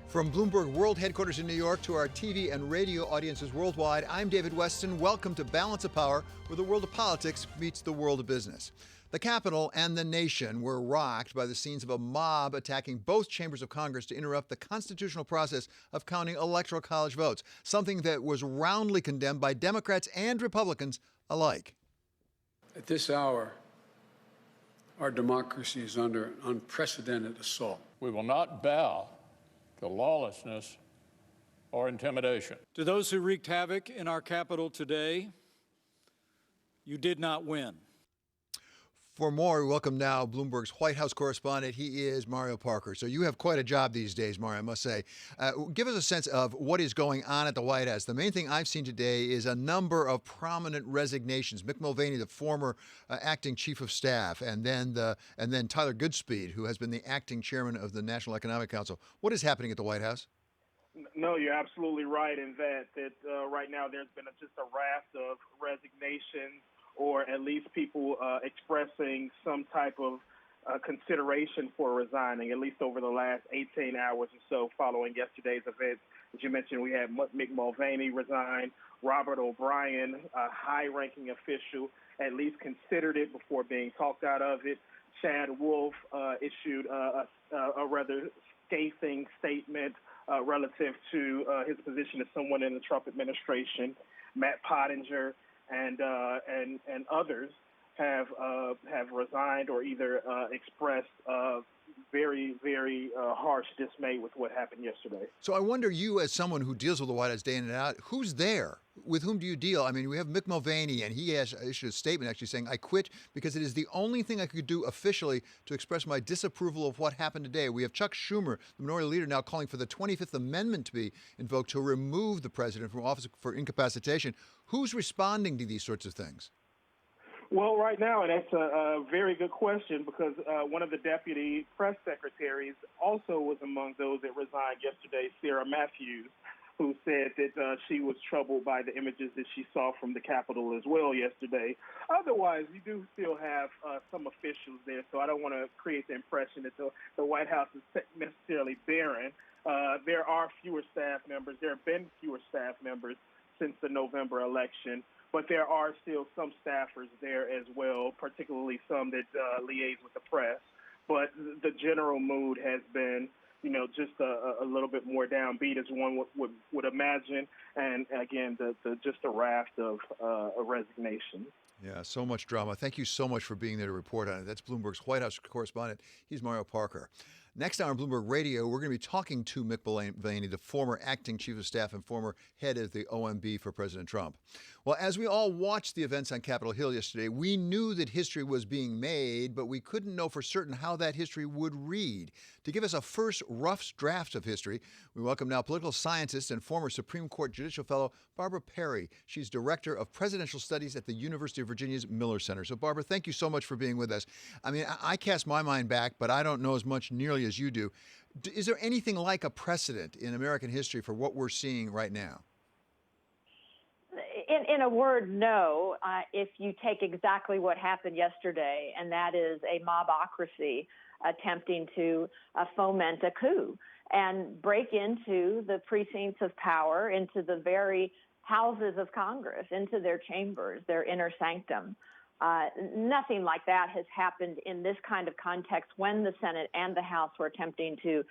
From Bloomberg World Headquarters in New York to our TV and radio audiences worldwide, I'm David Weston. Welcome to Balance of Power, where the world of politics meets the world of business. The Capitol and the nation were rocked by the scenes of a mob attacking both chambers of Congress to interrupt the constitutional process of counting electoral college votes, something that was roundly condemned by Democrats and Republicans alike. At this hour, our democracy is under an unprecedented assault. We will not bow to lawlessness or intimidation. To those who wreaked havoc in our Capitol today, you did not win. For more, we welcome now Bloomberg's White House correspondent. He is Morial Parker. So you have quite a job these days, Marc, I must say. Give us a sense of what is going on at the White House. The main thing I've seen today is a number of prominent resignations. Mick Mulvaney, the former acting chief of staff, and then Tyler Goodspeed, who has been the acting chairman of the National Economic Council. What is happening at the White House? No, you're absolutely right in that right now there's been just a raft of resignations, or at least people expressing some type of consideration for resigning, at least over the last 18 hours or so following yesterday's events. As you mentioned, we had Mick Mulvaney resign. Robert O'Brien, a high-ranking official, at least considered it before being talked out of it. Chad Wolf issued a rather scathing statement relative to his position as someone in the Trump administration. Matt Pottinger and others have resigned or either expressed very, very harsh dismay with what happened yesterday. So I wonder, you as someone who deals with the White House day in and out, who's there? With whom do you deal? I mean, we have Mick Mulvaney, and he has issued a statement actually saying, I quit because it is the only thing I could do officially to express my disapproval of what happened today. We have Chuck Schumer, the minority leader, now calling for the 25th Amendment to be invoked to remove the president from office for incapacitation. Who's responding to these sorts of things? Well, right now, and that's a very good question, because one of the deputy press secretaries also was among those that resigned yesterday, Sarah Matthews, who said that she was troubled by the images that she saw from the Capitol as well yesterday. Otherwise, you do still have some officials there, so I don't want to create the impression that the White House is necessarily barren. There are fewer staff members. There have been fewer staff members since the November election, but there are still some staffers there as well, particularly some that liaise with the press. But the general mood has been, just a little bit more downbeat, as one would imagine. And again, just a raft of a resignation. Yeah, so much drama. Thank you so much for being there to report on it. That's Bloomberg's White House correspondent. He's Morial Parker. Next hour on Bloomberg Radio, we're going to be talking to Mick Mulvaney, the former acting chief of staff and former head of the OMB for President Trump. Well, as we all watched the events on Capitol Hill yesterday, we knew that history was being made, but we couldn't know for certain how that history would read. To give us a first rough draft of history, we welcome now political scientist and former Supreme Court judicial fellow Barbara Perry. She's director of presidential studies at the University of Virginia's Miller Center. So, Barbara, thank you so much for being with us. I mean, I cast my mind back, but I don't know as much nearly as you do. Is there anything like a precedent in American history for what we're seeing right now? In a word, no. If you take exactly what happened yesterday, and that is a mobocracy attempting to foment a coup and break into the precincts of power, into the very houses of Congress, into their chambers, their inner sanctum. Nothing like that has happened in this kind of context when the Senate and the House were attempting to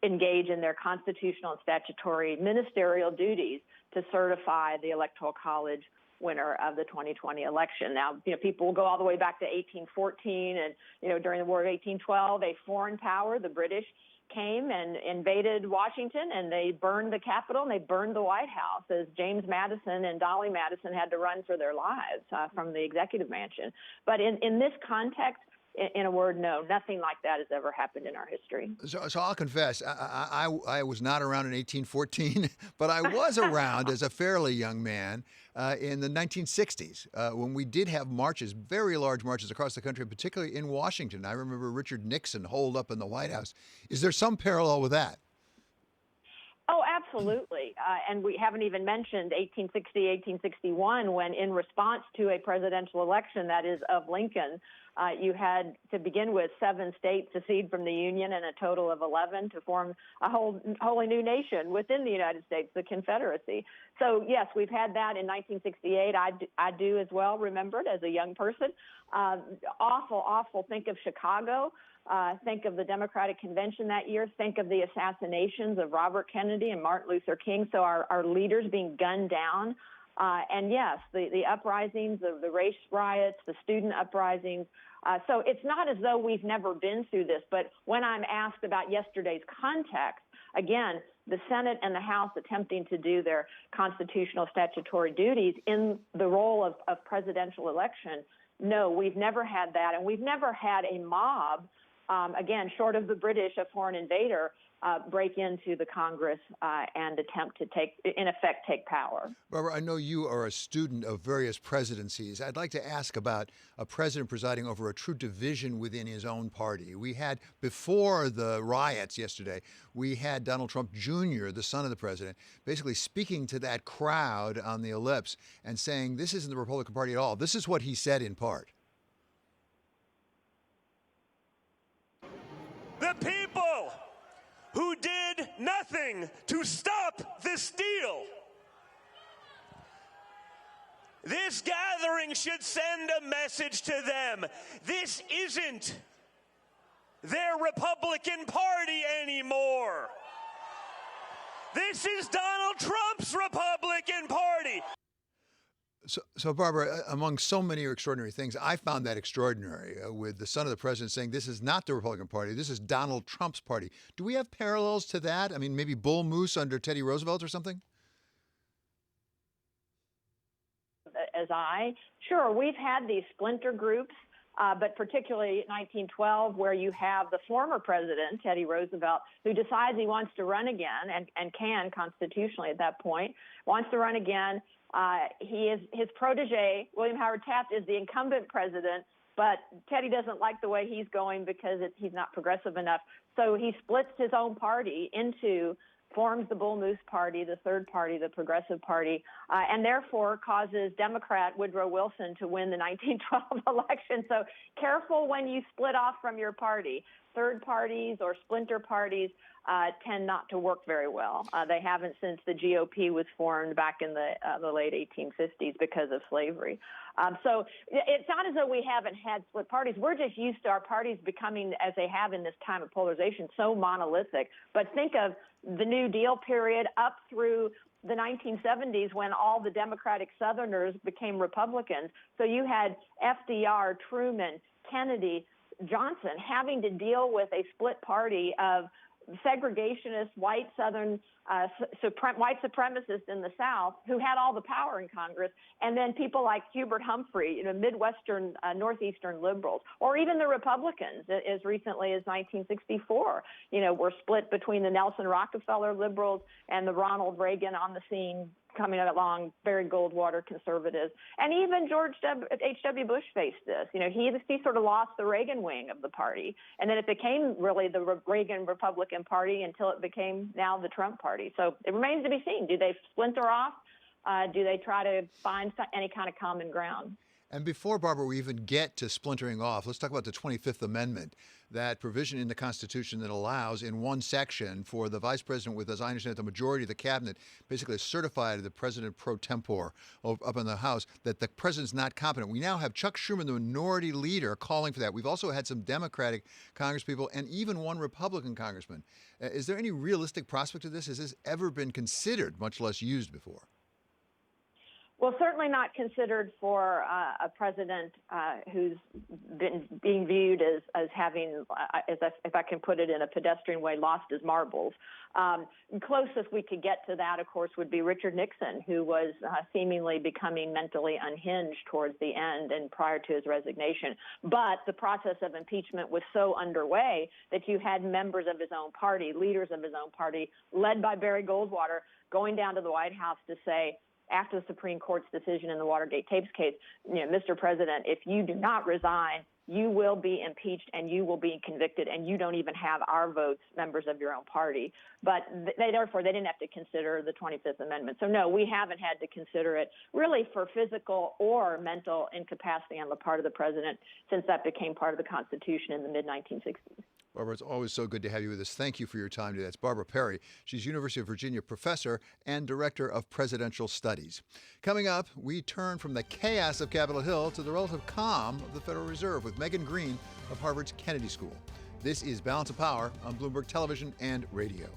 engage in their constitutional and statutory ministerial duties to certify the Electoral College winner of the 2020 election. Now, people will go all the way back to 1814 and, during the War of 1812, a foreign power, the British, came and invaded Washington, and they burned the Capitol and they burned the White House as James Madison and Dolly Madison had to run for their lives from the executive mansion. But in this context, in a word, no, nothing like that has ever happened in our history. So I'll confess, I was not around in 1814, but I was around as a fairly young man in the 1960s when we did have marches, very large marches across the country, particularly in Washington. I remember Richard Nixon holed up in the White House. Is there some parallel with that? Oh, absolutely. And we haven't even mentioned 1860, 1861, when in response to a presidential election, that is of Lincoln, you had, to begin with, 7 states secede from the Union and a total of 11 to form a wholly new nation within the United States, the Confederacy. So, yes, we've had that in 1968. I do as well remember it as a young person. Awful. Think of Chicago. Think of the Democratic Convention that year. Think of the assassinations of Robert Kennedy and Martin Luther King. So our leaders being gunned down. And yes, the uprisings, the race riots, the student uprisings. So it's not as though we've never been through this. But when I'm asked about yesterday's context, again, the Senate and the House attempting to do their constitutional statutory duties in the role of presidential election, no, we've never had that. And we've never had a mob, again, short of the British, a foreign invader, break into the Congress and attempt to in effect, take power. Barbara, I know you are a student of various presidencies. I'd like to ask about a president presiding over a true division within his own party. We had, before the riots yesterday, we had Donald Trump Jr., the son of the president, basically speaking to that crowd on the ellipse and saying, this isn't the Republican Party at all. This is what he said in part. The people who did nothing to stop this deal. This gathering should send a message to them. This isn't their Republican Party anymore. This is Donald Trump's Republican Party. So, Barbara, among so many extraordinary things, I found that extraordinary with the son of the president saying this is not the Republican Party, this is Donald Trump's party. Do we have parallels to that? I mean, maybe Bull Moose under Teddy Roosevelt or something? Sure, we've had these splinter groups, but particularly 1912, where you have the former president, Teddy Roosevelt, who decides he wants to run again and can constitutionally at that point, wants to run again. His protege, William Howard Taft, is the incumbent president, but Teddy doesn't like the way he's going because he's not progressive enough. So he splits his own party forms the Bull Moose Party, the third party, the Progressive Party, and therefore causes Democrat Woodrow Wilson to win the 1912 election. So careful when you split off from your party. Third parties or splinter parties tend not to work very well. They haven't since the GOP was formed back in the late 1850s because of slavery. So it's not as though we haven't had split parties. We're just used to our parties becoming, as they have in this time of polarization, so monolithic. But think of the New Deal period up through the 1970s when all the Democratic Southerners became Republicans. So you had FDR, Truman, Kennedy, Johnson having to deal with a split party of segregationist white Southern white supremacists in the South who had all the power in Congress, and then people like Hubert Humphrey, Midwestern, Northeastern liberals, or even the Republicans as recently as 1964, were split between the Nelson Rockefeller liberals and the Ronald Reagan on the scene coming along, Barry Goldwater conservatives. And even George H.W. Bush faced this. He sort of lost the Reagan wing of the party. And then it became really the Reagan Republican Party until it became now the Trump Party. So it remains to be seen. Do they splinter off? Do they try to find any kind of common ground? And before, Barbara, we even get to splintering off, let's talk about the 25th Amendment, that provision in the Constitution that allows in one section for the vice president with, as I understand it, the majority of the cabinet, basically certified the president pro tempore up in the House, that the president's not competent. We now have Chuck Schumer, the minority leader, calling for that. We've also had some Democratic congresspeople and even one Republican congressman. Is there any realistic prospect of this? Has this ever been considered, much less used before? Well, certainly not considered for a president who's being viewed as having, if I can put it in a pedestrian way, lost his marbles. Closest we could get to that, of course, would be Richard Nixon, who was seemingly becoming mentally unhinged towards the end and prior to his resignation. But the process of impeachment was so underway that you had members of his own party, leaders of his own party, led by Barry Goldwater, going down to the White House to say, after the Supreme Court's decision in the Watergate tapes case, Mr. President, if you do not resign, you will be impeached and you will be convicted, and you don't even have our votes, members of your own party. But therefore, they didn't have to consider the 25th Amendment. So, no, we haven't had to consider it really for physical or mental incapacity on the part of the president since that became part of the Constitution in the mid-1960s. Barbara, it's always so good to have you with us. Thank you for your time today. That's Barbara Perry. She's University of Virginia professor and director of presidential studies. Coming up, we turn from the chaos of Capitol Hill to the relative calm of the Federal Reserve with Megan Green of Harvard's Kennedy School. This is Balance of Power on Bloomberg Television and Radio.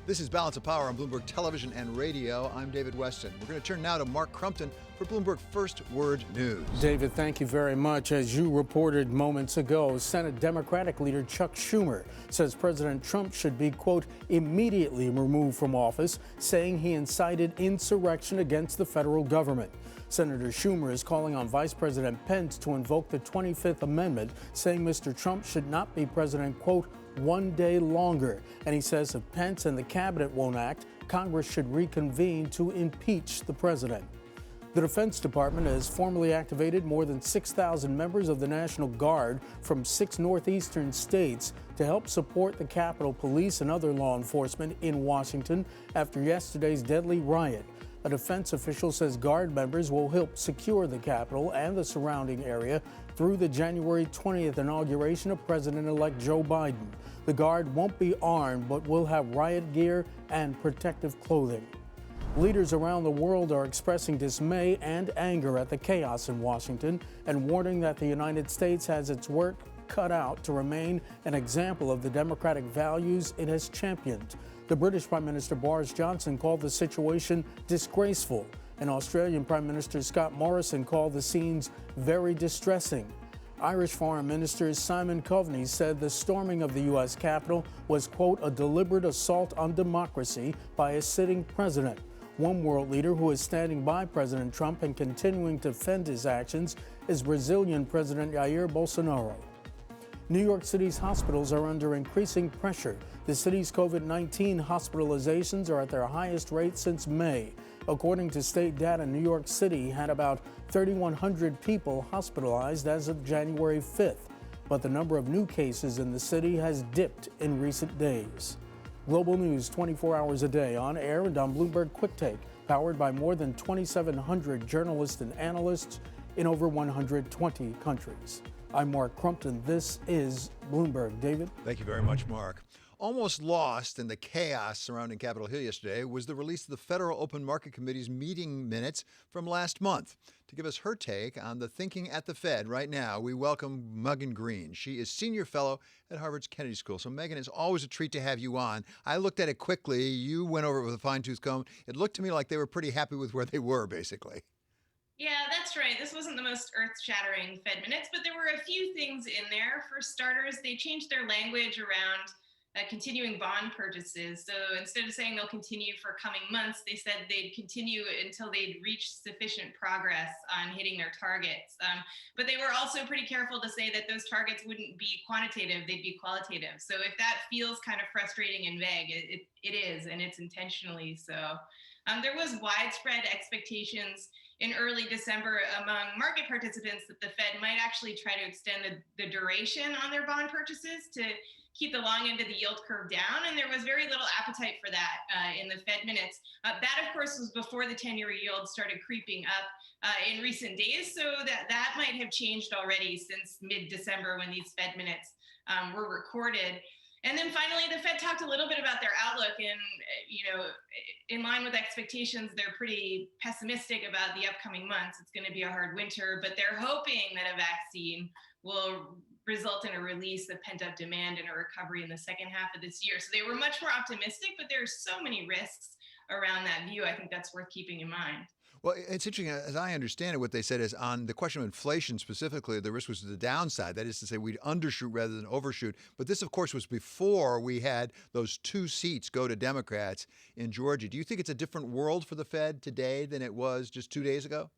This is Balance of Power on Bloomberg Television and Radio. I'm David Weston. We're going to turn now to Marc Crumpton for Bloomberg First Word News. David, thank you very much. As you reported moments ago, Senate Democratic leader Chuck Schumer says President Trump should be, quote, immediately removed from office, saying he incited insurrection against the federal government. Senator Schumer is calling on Vice President Pence to invoke the 25th Amendment, saying Mr. Trump should not be president, quote, one day longer. And he says if Pence and the cabinet won't act, Congress should reconvene to impeach the president. The Defense Department has formally activated more than 6,000 members of the National Guard from 6 northeastern states to help support the Capitol Police and other law enforcement in Washington after yesterday's deadly riot. A defense official says Guard members will help secure the Capitol and the surrounding area through the January 20th inauguration of President-elect Joe Biden. The Guard won't be armed, but will have riot gear and protective clothing. Leaders around the world are expressing dismay and anger at the chaos in Washington and warning that the United States has its work cut out to remain an example of the democratic values it has championed. The British Prime Minister Boris Johnson called the situation disgraceful, and Australian Prime Minister Scott Morrison called the scenes very distressing. Irish Foreign Minister Simon Coveney said the storming of the U.S. Capitol was, quote, a deliberate assault on democracy by a sitting president. One world leader who is standing by President Trump and continuing to defend his actions is Brazilian President Jair Bolsonaro. New York City's hospitals are under increasing pressure. The city's COVID-19 hospitalizations are at their highest rate since May. According to state data, New York City had about 3,100 people hospitalized as of January 5th, but the number of new cases in the city has dipped in recent days. Global news 24 hours a day on air and on Bloomberg Quick Take, powered by more than 2,700 journalists and analysts in over 120 countries. I'm Marc Crumpton. This is Bloomberg. David? Thank you very much, Marc. Almost lost in the chaos surrounding Capitol Hill yesterday was the release of the Federal Open Market Committee's meeting minutes from last month. To give us her take on the thinking at the Fed right now, we welcome Megan Green. She is senior fellow at Harvard's Kennedy School. So, Megan, it's always a treat to have you on. I looked at it quickly. You went over it with a fine-tooth comb. It looked to me like they were pretty happy with where they were, basically. Yeah, that's right. This wasn't the most earth-shattering Fed minutes, but there were a few things in there. For starters, they changed their language around continuing bond purchases. So instead of saying they'll continue for coming months, they said they'd continue until they'd reached sufficient progress on hitting their targets. But they were also pretty careful to say that those targets wouldn't be quantitative, they'd be qualitative. So if that feels kind of frustrating and vague, it is, and it's intentionally so. There was widespread expectations in early December among market participants that the Fed might actually try to extend the duration on their bond purchases to keep the long end of the yield curve down. And there was very little appetite for that in the Fed minutes. That, of course, was before the 10-year yield started creeping up in recent days. So that might have changed already since mid-December when these Fed minutes were recorded. And then finally, the Fed talked a little bit about their outlook, and in line with expectations, they're pretty pessimistic about the upcoming months. It's going to be a hard winter, but they're hoping that a vaccine will result in a release of pent-up demand and a recovery in the second half of this year. So they were much more optimistic, but there are so many risks around that view. I think that's worth keeping in mind. Well, it's interesting. As I understand it, what they said is on the question of inflation specifically, the risk was to the downside. That is to say, we'd undershoot rather than overshoot. But this, of course, was before we had those 2 seats go to Democrats in Georgia. Do you think it's a different world for the Fed today than it was just 2 days ago?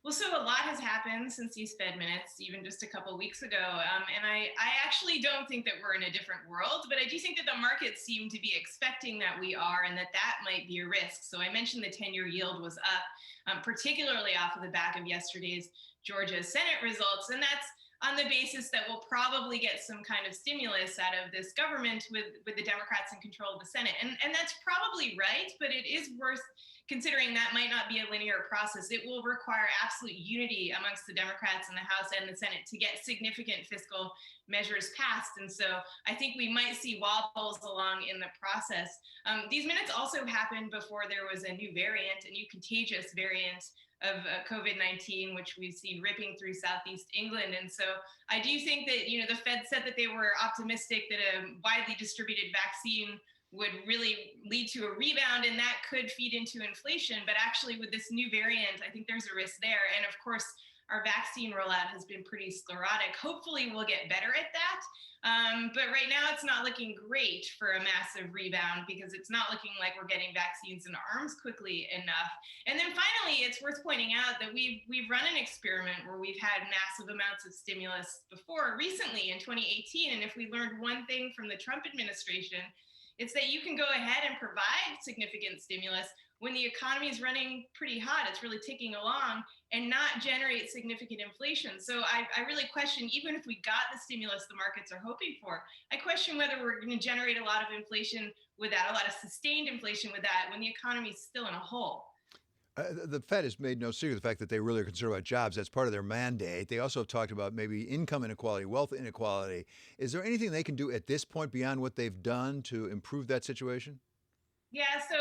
Well, so a lot has happened since these Fed minutes, even just a couple weeks ago. And I actually don't think that we're in a different world, but I do think that the markets seem to be expecting that we are, and that might be a risk. So I mentioned the 10-year yield was up, particularly off of the back of yesterday's Georgia Senate results. And that's on the basis that we'll probably get some kind of stimulus out of this government with the Democrats in control of the Senate. And that's probably right, but it is worth considering that might not be a linear process. It will require absolute unity amongst the Democrats in the House and the Senate to get significant fiscal measures passed. And so I think we might see wobbles along in the process. These minutes also happened before there was a new variant, a new contagious variant of COVID-19, which we've seen ripping through Southeast England. And so I do think that, the Fed said that they were optimistic that a widely distributed vaccine would really lead to a rebound, and that could feed into inflation. But actually, with this new variant, I think there's a risk there. And of course, our vaccine rollout has been pretty sclerotic. Hopefully, we'll get better at that. But right now, it's not looking great for a massive rebound because it's not looking like we're getting vaccines in arms quickly enough. And then finally, it's worth pointing out that we've run an experiment where we've had massive amounts of stimulus before, recently in 2018. And if we learned one thing from the Trump administration, it's that you can go ahead and provide significant stimulus when the economy is running pretty hot, it's really ticking along, and not generate significant inflation. So I really question, even if we got the stimulus the markets are hoping for, I question whether we're going to generate a lot of inflation with that, a lot of sustained inflation with that, when the economy is still in a hole. The Fed has made no secret of the fact that they really are concerned about jobs. That's part of their mandate. They also have talked about maybe income inequality, wealth inequality. Is there anything they can do at this point beyond what they've done to improve that situation? Yeah, so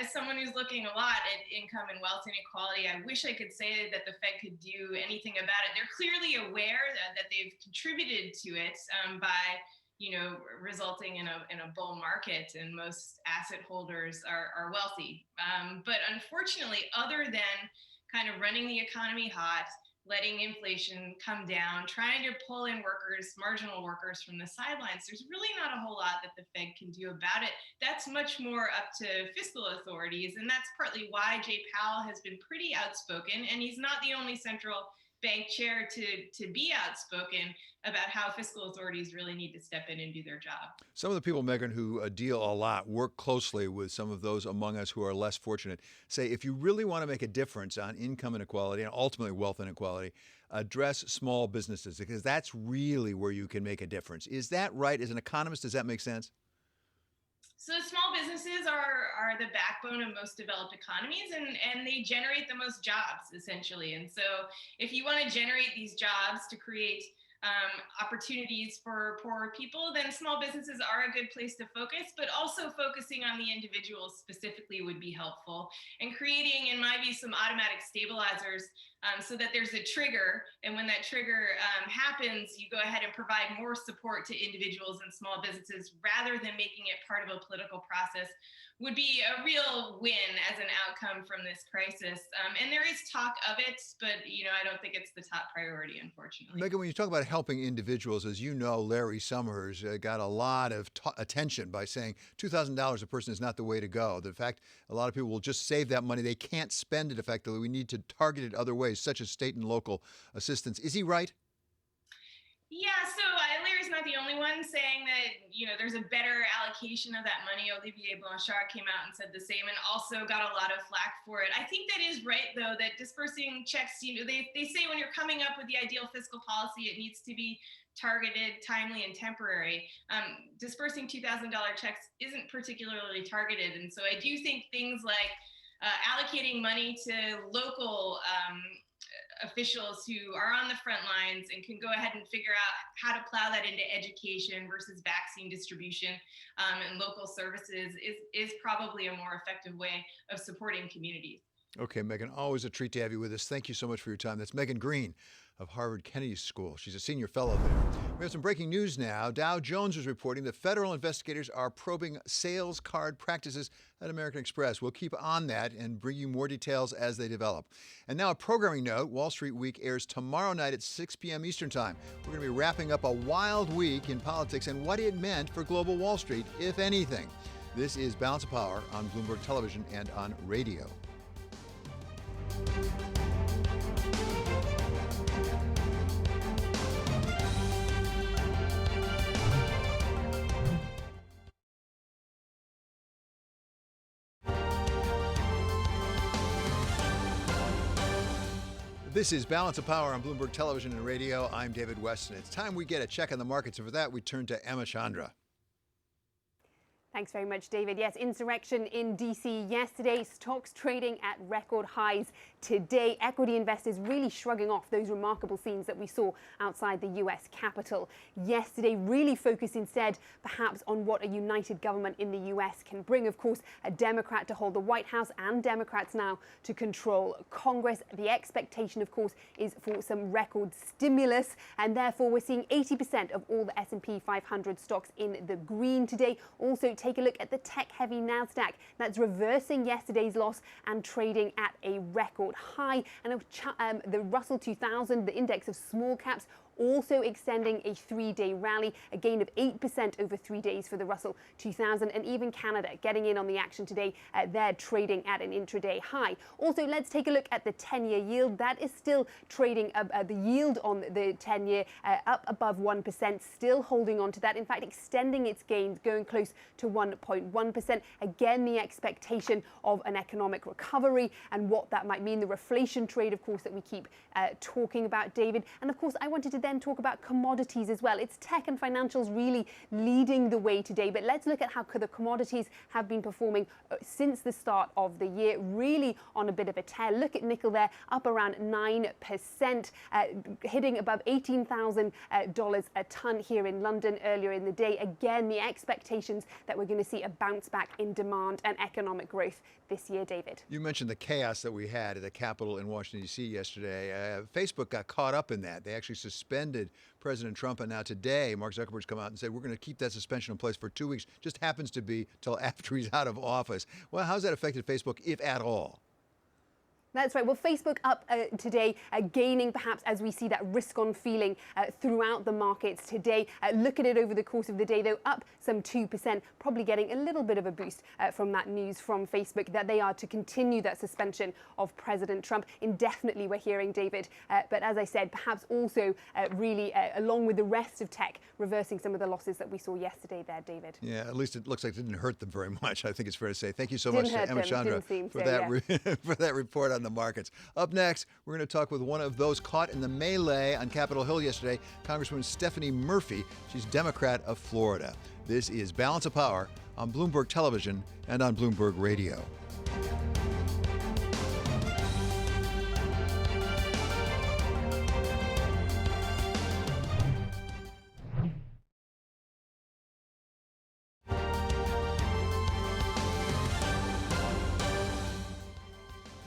as someone who's looking a lot at income and wealth inequality, I wish I could say that the Fed could do anything about it. They're clearly aware that they've contributed to it by resulting in a bull market, and most asset holders are wealthy. But unfortunately, other than kind of running the economy hot, letting inflation come down, trying to pull in workers, marginal workers from the sidelines, there's really not a whole lot that the Fed can do about it. That's much more up to fiscal authorities. And that's partly why Jay Powell has been pretty outspoken. And he's not the only central bank chair to be outspoken about how fiscal authorities really need to step in and do their job. Some of the people, Megan, who deal a lot, work closely with some of those among us who are less fortunate, say if you really want to make a difference on income inequality and ultimately wealth inequality, address small businesses, because that's really where you can make a difference. Is that right? As an economist, does that make sense? So small businesses are the backbone of most developed economies, and they generate the most jobs, essentially. And so if you want to generate these jobs to create opportunities for poorer people, then small businesses are a good place to focus, but also focusing on the individuals specifically would be helpful, and creating, in my view, some automatic stabilizers so that there's a trigger. And when that trigger happens, you go ahead and provide more support to individuals and small businesses rather than making it part of a political process would be a real win as an outcome from this crisis. And there is talk of it, but I don't think it's the top priority, unfortunately. Megan, when you talk about helping individuals, as you know, Larry Summers got a lot of attention by saying $2,000 a person is not the way to go. The fact a lot of people will just save that money. They can't spend it effectively. We need to target it other ways, such as state and local assistance. Is he right? Yeah, so Larry's not the only one saying that, there's a better allocation of that money. Olivier Blanchard came out and said the same, and also got a lot of flack for it. I think that is right, though, that dispersing checks, they say when you're coming up with the ideal fiscal policy, it needs to be targeted, timely, and temporary. Dispersing $2,000 checks isn't particularly targeted. And so I do think things like allocating money to local officials who are on the front lines and can go ahead and figure out how to plow that into education versus vaccine distribution and local services is probably a more effective way of supporting communities. Okay, Megan, always a treat to have you with us. Thank you so much for your time. That's Megan Green of Harvard Kennedy School. She's a senior fellow there. We have some breaking news now. Dow Jones is reporting that federal investigators are probing sales card practices at American Express. We'll keep on that and bring you more details as they develop. And now a programming note. Wall Street Week airs tomorrow night at 6 p.m. Eastern Time. We're going to be wrapping up a wild week in politics and what it meant for global Wall Street, if anything. This is Balance of Power on Bloomberg Television and on radio. This is Balance of Power on Bloomberg Television and Radio. I'm David Weston. It's time we get a check on the markets, and for that, we turn to Emma Chandra. Thanks very much, David. Yes, insurrection in D.C. yesterday, stocks trading at record highs today. Equity investors really shrugging off those remarkable scenes that we saw outside the U.S. Capitol yesterday, really focused instead perhaps on what a united government in the U.S. can bring. Of course, a Democrat to hold the White House and Democrats now to control Congress. The expectation, of course, is for some record stimulus, and therefore we're seeing 80% of all the S&P 500 stocks in the green today. Also, take a look at the tech-heavy NASDAQ. That's reversing yesterday's loss and trading at a record high. And the Russell 2000, the index of small caps, also extending a three-day rally, a gain of 8% over 3 days for the Russell 2000, and even Canada getting in on the action today. They're trading at an intraday high. Also, let's take a look at the 10-year yield. That is still trading, the yield on the 10-year up above 1%, still holding on to that. In fact, extending its gains, going close to 1.1%. Again, the expectation of an economic recovery and what that might mean. The reflation trade, of course, that we keep talking about, David. And of course, I wanted to then talk about commodities as well. It's tech and financials really leading the way today, but let's look at how the commodities have been performing since the start of the year, really on a bit of a tear. Look at nickel there, up around 9%, hitting above $18,000 a ton here in London earlier in the day. Again, the expectations that we're going to see a bounce back in demand and economic growth this year, David. You mentioned the chaos that we had at the Capitol in Washington, D.C. yesterday. Facebook got caught up in that. They actually suspended President Trump, and now today, Mark Zuckerberg's come out and said, we're going to keep that suspension in place for 2 weeks. Just happens to be till after he's out of office. Well, how's that affected Facebook, if at all? That's right. Well, Facebook up today, gaining perhaps as we see that risk-on feeling throughout the markets today. Look at it over the course of the day, though, up some 2%, probably getting a little bit of a boost from that news from Facebook that they are to continue that suspension of President Trump indefinitely, we're hearing, David. But as I said, perhaps also really, along with the rest of tech, reversing some of the losses that we saw yesterday there, David. Yeah, at least it looks like it didn't hurt them very much, I think it's fair to say. Thank you so much, Emma Chandra, for that report on the markets. Up next, we're going to talk with one of those caught in the melee on Capitol Hill yesterday, Congresswoman Stephanie Murphy. She's Democrat of Florida. This is Balance of Power on Bloomberg Television and on Bloomberg Radio.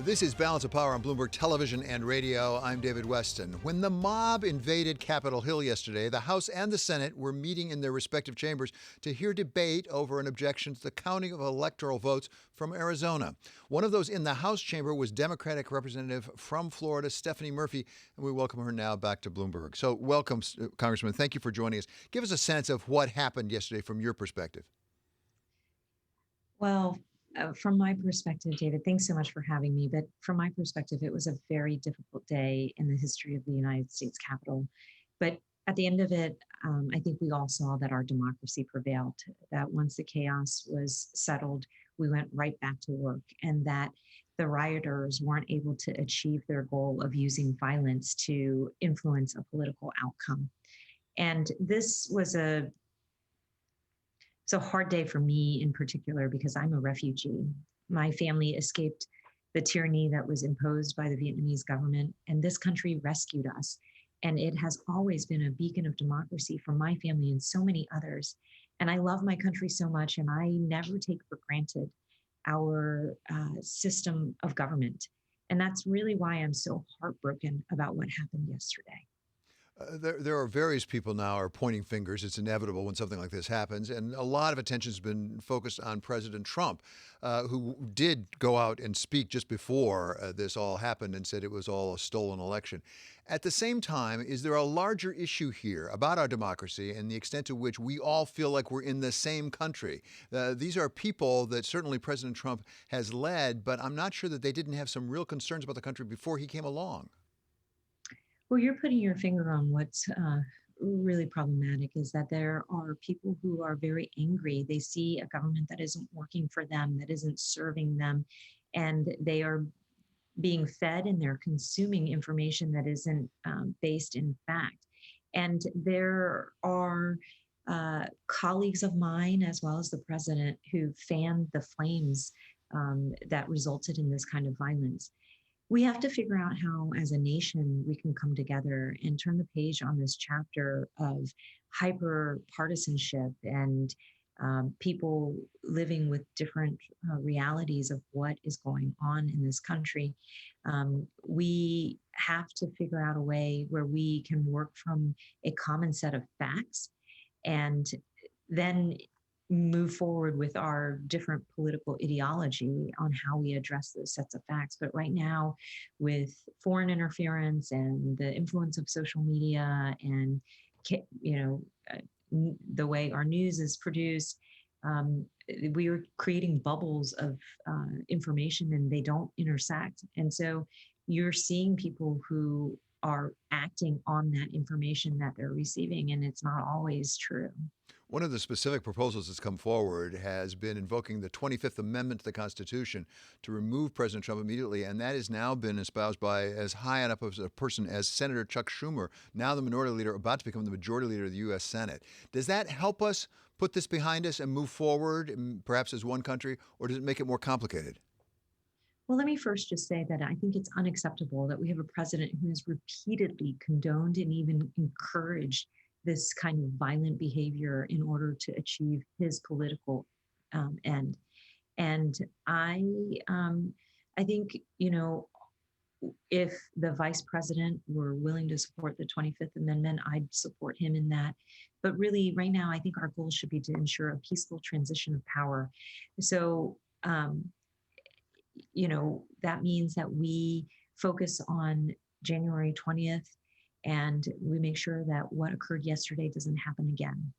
This is Balance of Power on Bloomberg Television and Radio. I'm David Weston. When the mob invaded Capitol Hill yesterday, the House and the Senate were meeting in their respective chambers to hear debate over an objection to the counting of electoral votes from Arizona. One of those in the House chamber was Democratic Representative from Florida, Stephanie Murphy, and we welcome her now back to Bloomberg. So welcome, Congressman. Thank you for joining us. Give us a sense of what happened yesterday from your perspective. Well, from my perspective, David, thanks so much for having me. But from my perspective, it was a very difficult day in the history of the United States Capitol. But at the end of it, I think we all saw that our democracy prevailed, that once the chaos was settled, we went right back to work, and that the rioters weren't able to achieve their goal of using violence to influence a political outcome. And this was it's a hard day for me in particular because I'm a refugee. My family escaped the tyranny that was imposed by the Vietnamese government, and this country rescued us. And it has always been a beacon of democracy for my family and so many others. And I love my country so much, and I never take for granted our system of government. And that's really why I'm so heartbroken about what happened yesterday. There are various people now are pointing fingers. It's inevitable when something like this happens. And a lot of attention has been focused on President Trump, who did go out and speak just before this all happened and said it was all a stolen election. At the same time, is there a larger issue here about our democracy and the extent to which we all feel like we're in the same country? These are people that certainly President Trump has led, but I'm not sure that they didn't have some real concerns about the country before he came along. Well, you're putting your finger on what's really problematic is that there are people who are very angry. They see a government that isn't working for them, that isn't serving them, and they are being fed and they're consuming information that isn't based in fact. And there are colleagues of mine, as well as the president, who fanned the flames that resulted in this kind of violence. We have to figure out how, as a nation, we can come together and turn the page on this chapter of hyper partisanship and people living with different realities of what is going on in this country. We have to figure out a way where we can work from a common set of facts and then move forward with our different political ideology on how we address those sets of facts. But right now, with foreign interference and the influence of social media and the way our news is produced, we are creating bubbles of information and they don't intersect. And so you're seeing people who are acting on that information that they're receiving, and it's not always true. One of the specific proposals that's come forward has been invoking the 25th Amendment to the Constitution to remove President Trump immediately, and that has now been espoused by as high up of a person as Senator Chuck Schumer, now the minority leader, about to become the majority leader of the U.S. Senate. Does that help us put this behind us and move forward, perhaps as one country, or does it make it more complicated? Well, let me first just say that I think it's unacceptable that we have a president who has repeatedly condoned and even encouraged this kind of violent behavior in order to achieve his political end. And I think, if the vice president were willing to support the 25th Amendment, I'd support him in that. But really, right now, I think our goal should be to ensure a peaceful transition of power. So, that means that we focus on January 20th and we make sure that what occurred yesterday doesn't happen again.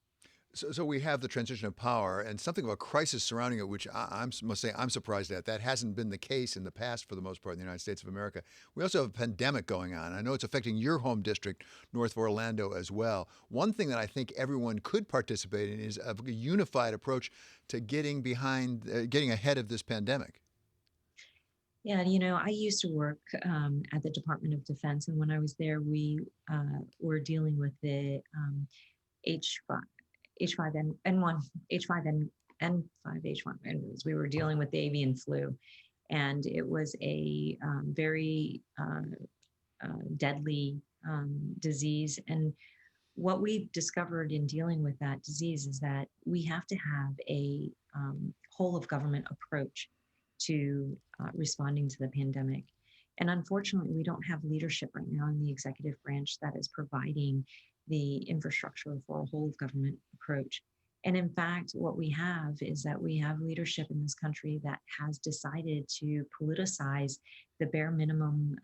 So we have the transition of power and something of a crisis surrounding it, which I must say I'm surprised at. That hasn't been the case in the past for the most part in the United States of America. We also have a pandemic going on. I know it's affecting your home district, north of Orlando, as well. One thing that I think everyone could participate in is a unified approach to getting ahead of this pandemic. Yeah, I used to work at the Department of Defense, and when I was there, we were dealing with the H5N1, H5N5H1. We were dealing with the avian flu, and it was a very deadly disease. And what we discovered in dealing with that disease is that we have to have a whole of government approach to responding to the pandemic. And unfortunately, we don't have leadership right now in the executive branch that is providing the infrastructure for a whole of government approach. And in fact, what we have is that we have leadership in this country that has decided to politicize the bare minimum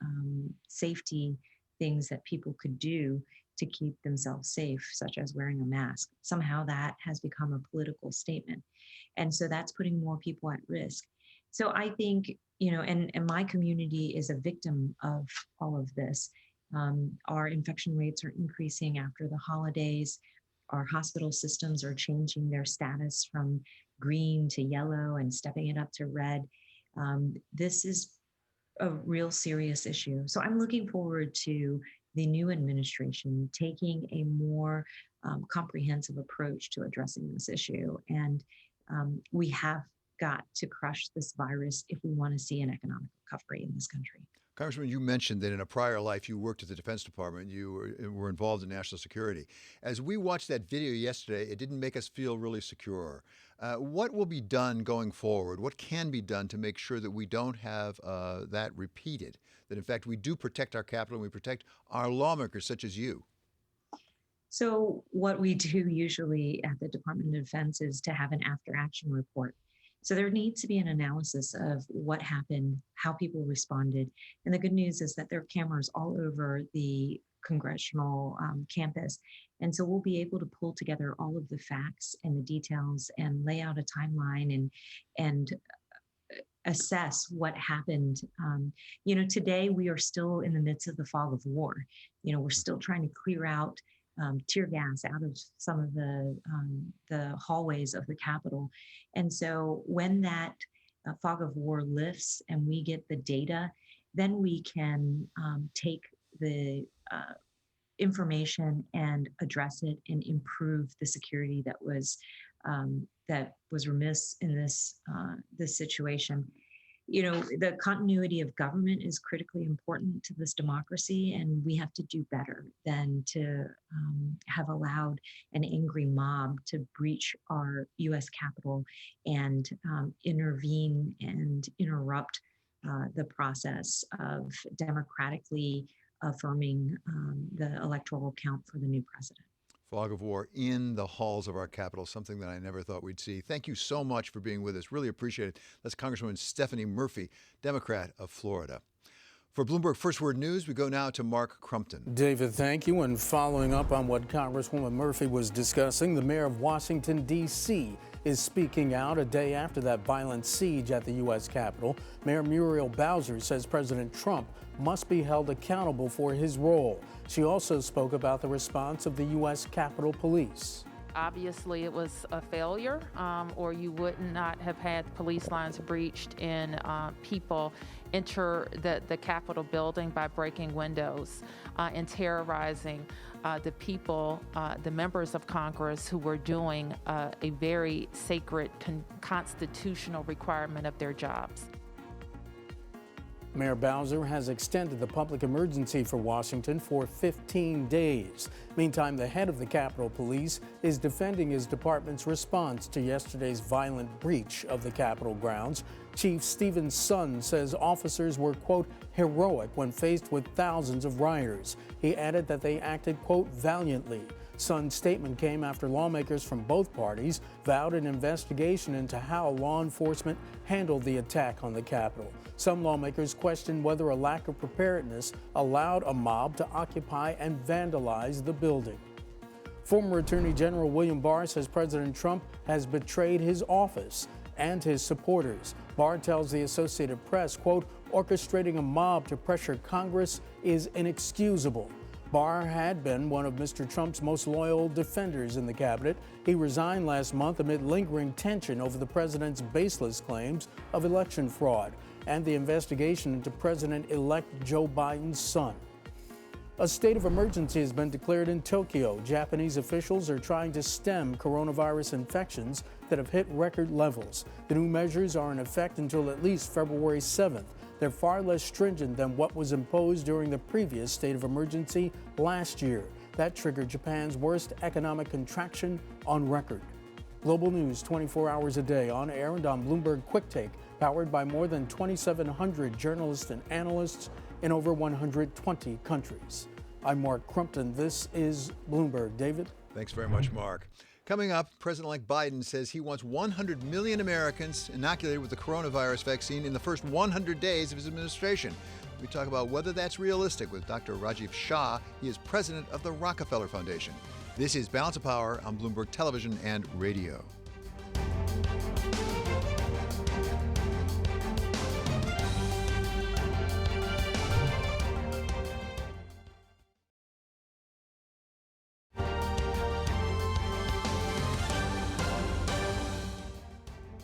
safety things that people could do to keep themselves safe, such as wearing a mask. Somehow that has become a political statement. And so that's putting more people at risk. So I think, and my community is a victim of all of this. Our infection rates are increasing after the holidays. Our hospital systems are changing their status from green to yellow and stepping it up to red. This is a real serious issue. So I'm looking forward to the new administration taking a more comprehensive approach to addressing this issue. And we have got to crush this virus if we want to see an economic recovery in this country. Congressman, you mentioned that in a prior life you worked at the Defense Department. You were involved in national security. As we watched that video yesterday, it didn't make us feel really secure. What will be done going forward? What can be done to make sure that we don't have that repeated? That, in fact, we do protect our capital and we protect our lawmakers, such as you? So what we do usually at the Department of Defense is to have an after-action report. So there needs to be an analysis of what happened, how people responded. And the good news is that there are cameras all over the congressional campus. And so we'll be able to pull together all of the facts and the details and lay out a timeline and assess what happened. Today we are still in the midst of the fog of war. We're still trying to clear out tear gas out of some of the hallways of the Capitol. And so when that fog of war lifts and we get the data, then we can take the information and address it and improve the security that was remiss in this situation. The continuity of government is critically important to this democracy, and we have to do better than to have allowed an angry mob to breach our U.S. Capitol and intervene and interrupt the process of democratically affirming the electoral count for the new president. Fog of war in the halls of our Capitol, something that I never thought we'd see. Thank you so much for being with us. Really appreciate it. That's Congresswoman Stephanie Murphy, Democrat of Florida. For Bloomberg First Word News, we go now to Marc Crumpton. David, thank you. And following up on what Congresswoman Murphy was discussing, the mayor of Washington, D.C. is speaking out a day after that violent siege at the U.S. Capitol. Mayor Muriel Bowser says President Trump must be held accountable for his role. She also spoke about the response of the U.S. Capitol Police. Obviously, it was a failure, or you would not have had police lines breached and people enter the Capitol building by breaking windows and terrorizing the people, the members of Congress who were doing a very sacred constitutional requirement of their jobs. Mayor Bowser has extended the public emergency for Washington for 15 days. Meantime, the head of the Capitol Police is defending his department's response to yesterday's violent breach of the Capitol grounds. Chief Stephen Sun says officers were, quote, heroic when faced with thousands of rioters. He added that they acted, quote, valiantly. Sun's statement came after lawmakers from both parties vowed an investigation into how law enforcement handled the attack on the Capitol. Some lawmakers questioned whether a lack of preparedness allowed a mob to occupy and vandalize the building. Former Attorney General William Barr says President Trump has betrayed his office and his supporters. Barr tells the Associated Press, quote, orchestrating a mob to pressure Congress is inexcusable. Barr had been one of Mr. Trump's most loyal defenders in the cabinet. He resigned last month amid lingering tension over the president's baseless claims of election fraud and the investigation into President-elect Joe Biden's son. A state of emergency has been declared in Tokyo. Japanese officials are trying to stem coronavirus infections that have hit record levels. The new measures are in effect until at least February 7th. They're far less stringent than what was imposed during the previous state of emergency last year. That triggered Japan's worst economic contraction on record. Global news 24 hours a day, on air and on Bloomberg Quick Take, powered by more than 2,700 journalists and analysts in over 120 countries. I'm Marc Crumpton. This is Bloomberg. David? Thanks very much, Mark. Coming up, President-elect Biden says he wants 100 million Americans inoculated with the coronavirus vaccine in the first 100 days of his administration. We talk about whether that's realistic with Dr. Rajiv Shah. He is president of the Rockefeller Foundation. This is Balance of Power on Bloomberg Television and Radio.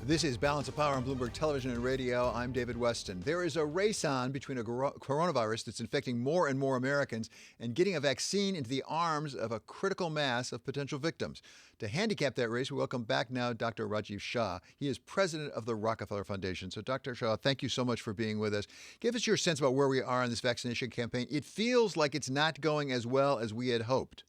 This is Balance of Power on Bloomberg Television and Radio. I'm David Weston. There is a race on between a coronavirus that's infecting more and more Americans and getting a vaccine into the arms of a critical mass of potential victims. To handicap that race, we welcome back now Dr. Rajiv Shah. He is president of the Rockefeller Foundation. So, Dr. Shah, thank you so much for being with us. Give us your sense about where we are in this vaccination campaign. It feels like it's not going as well as we had hoped.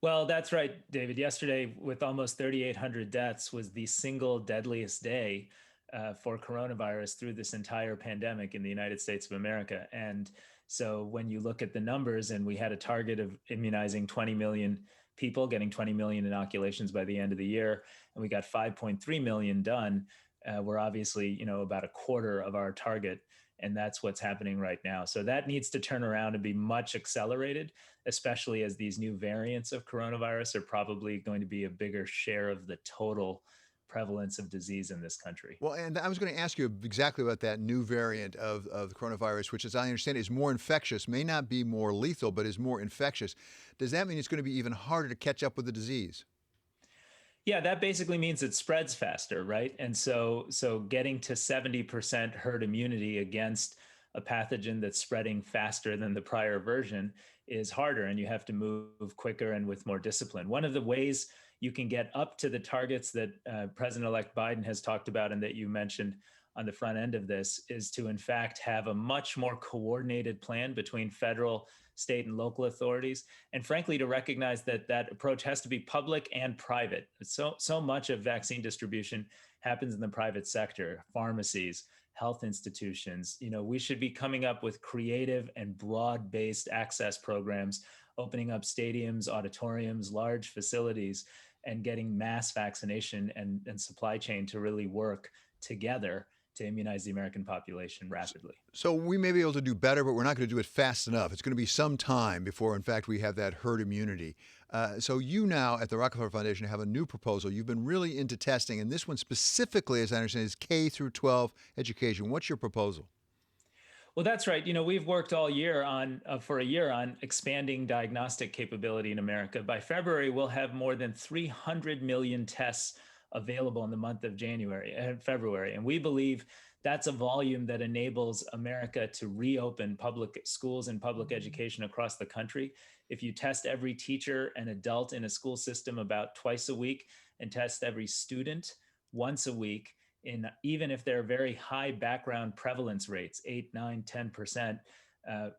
Well, that's right, David. Yesterday, with almost 3,800 deaths, was the single deadliest day for coronavirus through this entire pandemic in the United States of America. And so when you look at the numbers, and we had a target of immunizing 20 million people, getting 20 million inoculations by the end of the year, and we got 5.3 million done, we're obviously, about a quarter of our target. And that's what's happening right now. So that needs to turn around and be much accelerated, especially as these new variants of coronavirus are probably going to be a bigger share of the total prevalence of disease in this country. Well, and I was going to ask you exactly about that new variant of the coronavirus, which, as I understand, is more infectious, may not be more lethal, but is more infectious. Does that mean it's going to be even harder to catch up with the disease? Yeah, that basically means it spreads faster, right? And so getting to 70% herd immunity against a pathogen that's spreading faster than the prior version is harder, and you have to move quicker and with more discipline. One of the ways you can get up to the targets that President-elect Biden has talked about and that you mentioned on the front end of this is to, in fact, have a much more coordinated plan between federal, state, and local authorities. And frankly, to recognize that that approach has to be public and private. So much of vaccine distribution happens in the private sector, pharmacies, health institutions. We should be coming up with creative and broad-based access programs, opening up stadiums, auditoriums, large facilities, and getting mass vaccination and supply chain to really work together to immunize the American population rapidly. So we may be able to do better, but we're not going to do it fast enough. It's going to be some time before, in fact, we have that herd immunity. So you now at the Rockefeller Foundation have a new proposal. You've been really into testing, and this one specifically, as I understand, is K through 12 education. What's your proposal? Well, that's right. We've worked all year for a year on expanding diagnostic capability in America. By February, we'll have more than 300 million tests available in the month of February. And we believe that's a volume that enables America to reopen public schools and public education across the country. If you test every teacher and adult in a school system about twice a week and test every student once a week, even if they're very high background prevalence rates, 8, 9, 10%,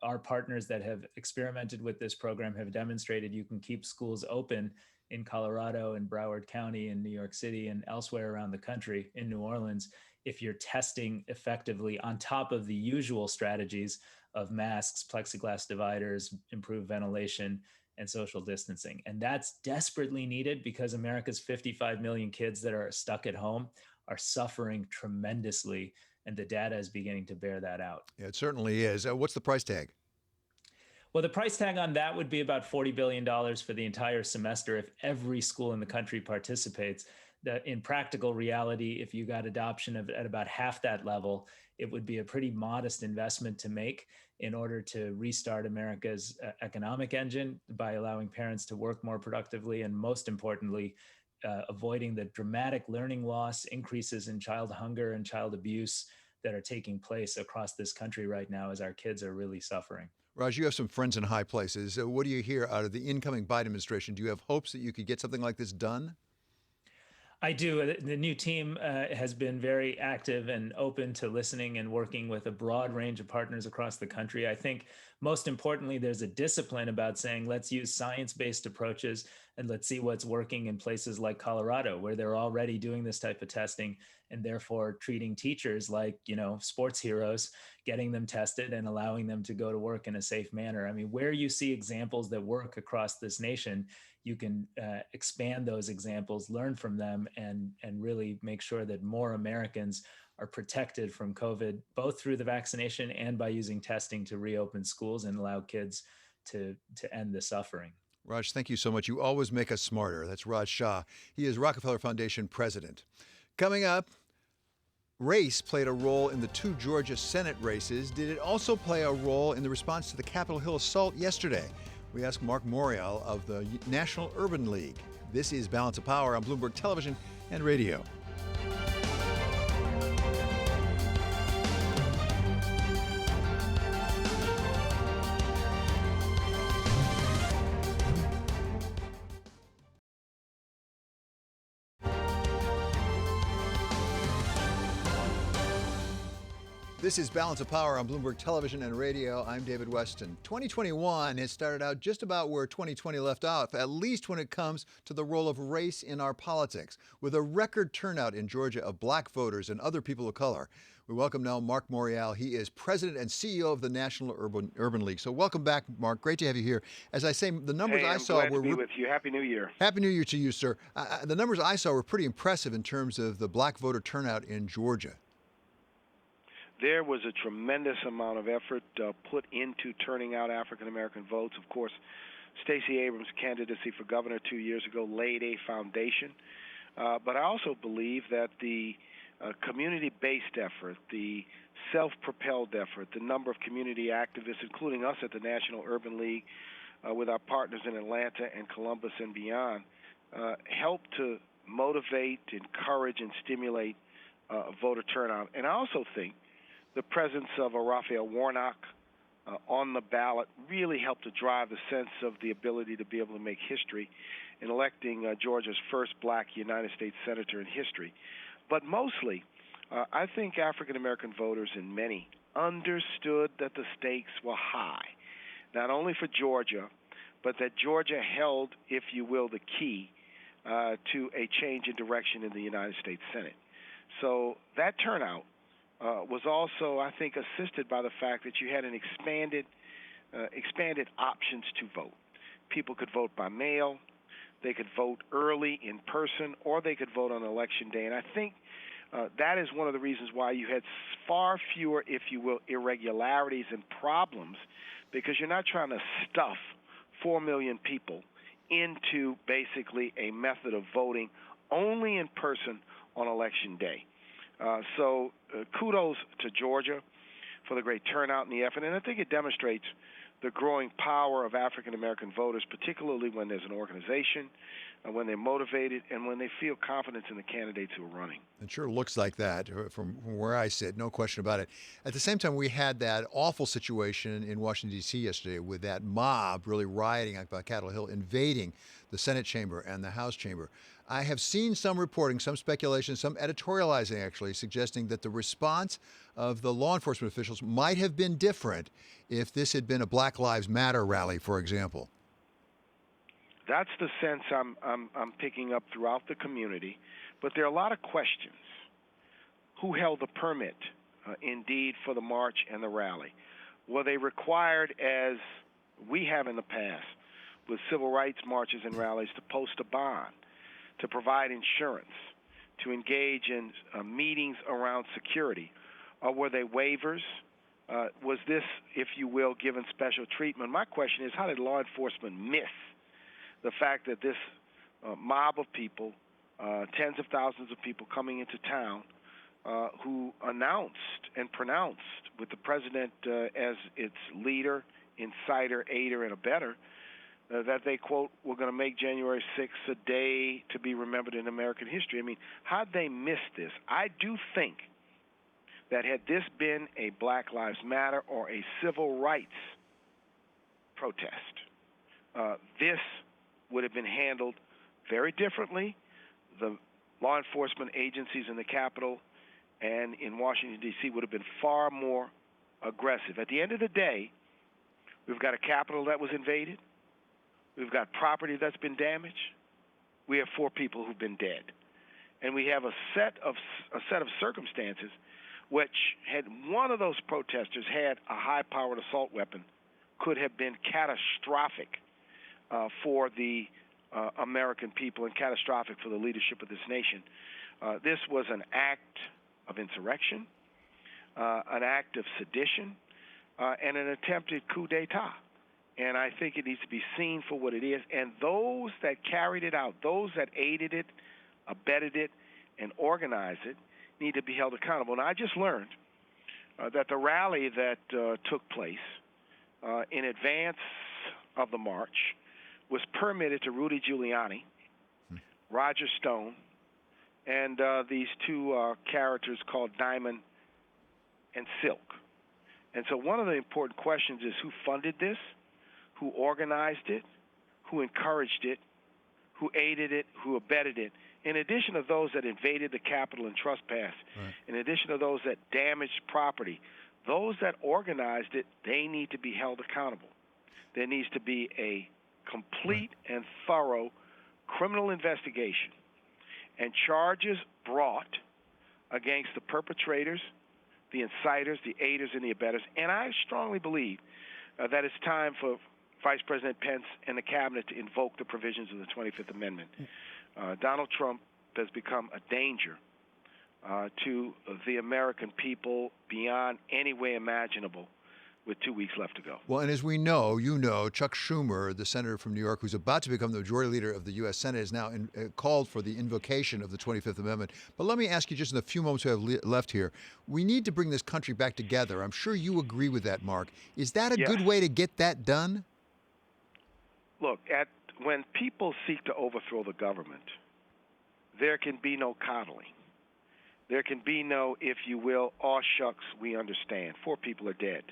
our partners that have experimented with this program have demonstrated you can keep schools open in Colorado and Broward County and New York City and elsewhere around the country, in New Orleans, if you're testing effectively on top of the usual strategies of masks, plexiglass dividers, improved ventilation, and social distancing. And that's desperately needed because America's 55 million kids that are stuck at home are suffering tremendously, and the data is beginning to bear that out. Yeah, it certainly is. What's the price tag? Well, the price tag on that would be about $40 billion for the entire semester if every school in the country participates. In practical reality, if you got adoption at about half that level, it would be a pretty modest investment to make in order to restart America's economic engine by allowing parents to work more productively and, most importantly, avoiding the dramatic learning loss, increases in child hunger and child abuse that are taking place across this country right now as our kids are really suffering. Raj, you have some friends in high places. What do you hear out of the incoming Biden administration? Do you have hopes that you could get something like this done? I do. The new team has been very active and open to listening and working with a broad range of partners across the country. I think most importantly, there's a discipline about saying, let's use science-based approaches and let's see what's working in places like Colorado, where they're already doing this type of testing and therefore treating teachers like, sports heroes, getting them tested and allowing them to go to work in a safe manner. I mean, where you see examples that work across this nation, you can expand those examples, learn from them, and really make sure that more Americans are protected from COVID, both through the vaccination and by using testing to reopen schools and allow kids to end the suffering. Raj, thank you so much. You always make us smarter. That's Raj Shah. He is Rockefeller Foundation president. Coming up, race played a role in the 2 Georgia Senate races. Did it also play a role in the response to the Capitol Hill assault yesterday? We asked Marc Morial of the National Urban League. This is Balance of Power on Bloomberg Television and Radio. This is Balance of Power on Bloomberg Television and Radio. I'm David Weston. 2021 has started out just about where 2020 left off, at least when it comes to the role of race in our politics, with a record turnout in Georgia of black voters and other people of color. We welcome now Marc Morial. He is president and CEO of the National Urban League. So welcome back, Marc. Great to have you here. As I say, the numbers I saw glad were... to be with you. Happy New Year. Happy New Year to you, sir. The numbers I saw were pretty impressive in terms of the black voter turnout in Georgia. There was a tremendous amount of effort put into turning out African-American votes. Of course, Stacey Abrams' candidacy for governor 2 years ago laid a foundation. But I also believe that the community-based effort, the self-propelled effort, the number of community activists, including us at the National Urban League, with our partners in Atlanta and Columbus and beyond, helped to motivate, encourage, and stimulate voter turnout. And I also think the presence of a Raphael Warnock on the ballot really helped to drive the sense of the ability to be able to make history in electing Georgia's first black United States senator in history. But mostly, I think African-American voters, and many, understood that the stakes were high, not only for Georgia, but that Georgia held, if you will, the key to a change in direction in the United States Senate. So that turnout was also, I think, assisted by the fact that you had an expanded options to vote. People could vote by mail, they could vote early in person, or they could vote on election day. And I think that is one of the reasons why you had far fewer, if you will, irregularities and problems, because you're not trying to stuff 4 million people into basically a method of voting only in person on election day. So kudos to Georgia for the great turnout and the effort, and I think it demonstrates the growing power of African-American voters, particularly when there's an organization, when they're motivated, and when they feel confidence in the candidates who are running. It sure looks like that from where I sit, no question about it. At the same time, we had that awful situation in Washington, D.C. yesterday with that mob really rioting on Capitol Hill, invading the Senate chamber and the House chamber. I have seen some reporting, some speculation, some editorializing actually, suggesting that the response of the law enforcement officials might have been different if this had been a Black Lives Matter rally, for example. That's the sense I'm picking up throughout the community, but there are a lot of questions. Who held the permit, indeed, for the march and the rally? Were they required, as we have in the past, with civil rights marches and rallies, to post a bond, to provide insurance, to engage in meetings around security? Or were they waivers? Was this, if you will, given special treatment? My question is, how did law enforcement miss the fact that this mob of people, tens of thousands of people coming into town, who announced and pronounced with the president as its leader, inciter, aider, and abettor, that they, quote, were going to make January 6th a day to be remembered in American history. I mean, how'd they miss this? I do think that had this been a Black Lives Matter or a civil rights protest, this would have been handled very differently. The law enforcement agencies in the Capitol and in Washington, D.C. would have been far more aggressive. At the end of the day, we've got a Capitol that was invaded. We've got property that's been damaged. We have 4 people who've been dead. And we have a set of circumstances which, had one of those protesters had a high-powered assault weapon, could have been catastrophic for the American people and catastrophic for the leadership of this nation. This was an act of insurrection, an act of sedition, and an attempted coup d'etat. And I think it needs to be seen for what it is. And those that carried it out, those that aided it, abetted it, and organized it, need to be held accountable. And I just learned that the rally that took place in advance of the march was permitted to Rudy Giuliani, Roger Stone, and these 2 characters called Diamond and Silk. And so one of the important questions is who funded this, who organized it, who encouraged it, who aided it, who abetted it, in addition to those that invaded the Capitol and trespassed, in addition to those that damaged property, those that organized it, they need to be held accountable. There needs to be a complete and thorough criminal investigation and charges brought against the perpetrators, the inciters, the aiders, and the abettors. And I strongly believe that it's time for Vice President Pence and the Cabinet to invoke the provisions of the 25th Amendment. Donald Trump has become a danger to the American people beyond any way imaginable with 2 weeks left to go. Well, and as we know, Chuck Schumer, the senator from New York, who's about to become the majority leader of the U.S. Senate, has now called for the invocation of the 25th Amendment. But let me ask you, just in the few moments we have left here, we need to bring this country back together. I'm sure you agree with that, Marc. Is that a good way to get that done? Look, when people seek to overthrow the government, there can be no coddling. There can be no, if you will, aw shucks, we understand. 4 people are dead.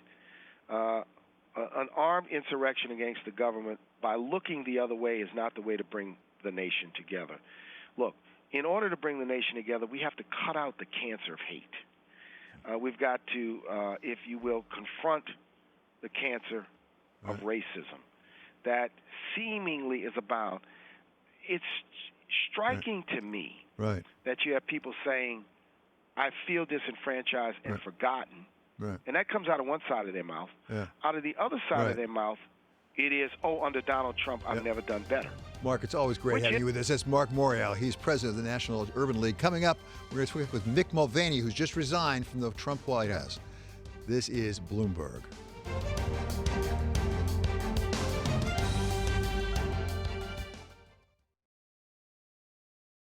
An armed insurrection against the government by looking the other way is not the way to bring the nation together. Look, in order to bring the nation together, we have to cut out the cancer of hate. We've got to, if you will, confront the cancer of racism that seemingly is about. It's striking to me that you have people saying, I feel disenfranchised and forgotten. And that comes out of one side of their mouth. Out of the other side of their mouth, it is, under Donald Trump, I've never done better. Marc, it's always great having you with us. That's Marc Morial. He's president of the National Urban League. Coming up, we're going to speak with Mick Mulvaney, who's just resigned from the Trump White House. This is Bloomberg.